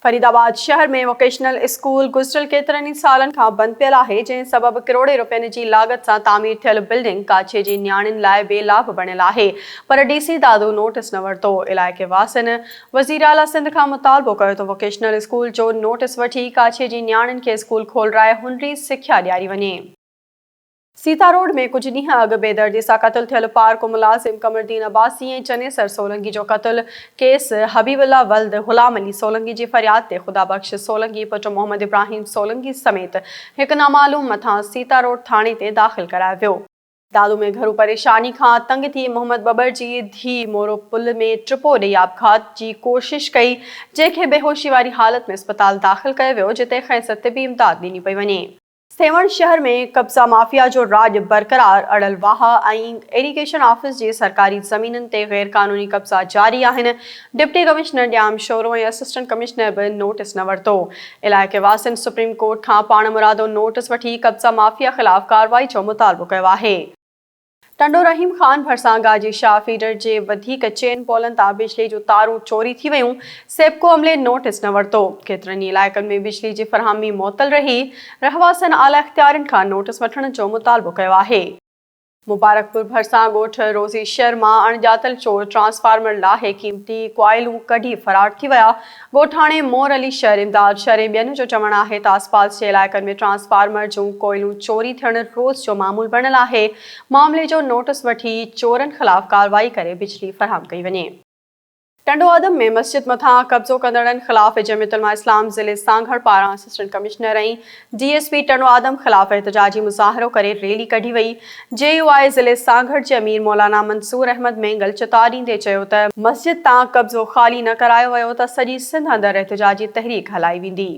फरीदाबाद शहर में vocational school गुज़िरियल केतिरनि सालनि खां बंदि पियल आहे, जंहिं सबबि करोड़े रुपयनि जी लागत सां तामीर थियल बिल्डिंग काछे जी न्याणियुनि लाइ बेलाभ बणियल आहे, पर डीसी दादू नोटिस न वरितो। इलाइक़े वासियुनि वज़ीर आला सिंध खां मुतालबो कयो त वोकेशनल स्कूल जो नोटिस वठी काछे जी न्याणियुनि खे स्कूल खोलाए हुनरी सिख्या ॾियारी वञे। सीता रोड में कुछ ॾींहं अॻु बेदर्दी सां क़त्ल थियल पार्क मुलाज़िम कमरुद्दीन अब्बासी ऐं चनेसर सोलंकी जो क़त्ल केस हबीबुल्ला वल्द गुलाम अली सोलंकी जी फरियाद ते खुदाबख्श सोलंकी पुट मोहम्मद इब्राहिम सोलंकी समेत हिक नामालूम मथां सीता रोड थाणे ते दाख़िल करायो वियो। दादू में घरू परेशानी खां तंग थी मोहम्मद बबर जी धी मोरो पुल में ट्रिपो ॾेई आपघात जी कोशिश कई, जंहिंखे बेहोशी वारी हालत में अस्पताल दाख़िल कयो वियो, जिते खैसत तिबी इमदाद ॾिनी पई वञे। सेवण शहर में कब्ज़ा माफ़िया जो राज बरक़रार, अड़ल वाह ऐं इरीगेशन ऑफिस जी सरकारी ज़मीननि ते गैर क़ानूनी कब्ज़ा जारी आहिनि। डिप्टी कमिश्नर ॾियाम शोरो ऐं असिस्टेंट कमिश्नर बि नोटिस न वरितो। इलाइक़े वासियुनि सुप्रीम कोर्ट खां पाण मुरादो नोटिस वठी कब्ज़ा माफ़िया ख़िलाफ़ कार्रवाई जो मुतालबो कयो आहे। टंडो रहीम खान भरिसां गाजी शाह फीडर जे वधीक चेन पोलनि तां बिजली जूं तारूं चोरी थी वयूं। सेप्को अमले नोटिस न वरितो। केतिरनि इलाइक़नि में बिजली जी फ़रहामी मुअतल रही। रहवासियुनि आला इख़्तियारनि खां नोटिस वठण जो मुतालबो कयो आहे। मुबारकपुर भरिसां ॻोठ रोज़ी शहर मां अणॼातल चोर ट्रांसफार्मर लाहे क़ीमती क्वाइलूं कढी फरार थी विया। ॻोठाणे मोर अली शहर, इमदाद शहर ऐं ॿियनि जो चवणु आहे त आसपास जे इलाइक़नि में ट्रांसफार्मर जूं कोइलूं चोरी थियण रोज़ जो मामूल बणियल आहे। मामले जो नोटिस वठी चोरनि ख़िलाफ़ कार्रवाई करे बिजली फ़राहम कई वञे। टंडो आदम में मस्जिद मथां कब्ज़ो कंदड़नि ख़िलाफ़ जमियत उलमा इस्लाम ज़िले सांगड़ पारां असिस्टेंट कमिश्नर ऐं DSP टंडो आदम ख़िलाफ़ एहतजाजी मुज़ाहिरो करे रैली कढी वई। JUI ज़िले सांगड़ जे अमीर मौलाना मंसूर अहमद मेंगल चितार ॾींदे चयो त मस्जिद तां कब्ज़ो ख़ाली न करायो वियो त सॼी सिंध अंदरि एहतजाजी तहरीक हलाई वेंदी।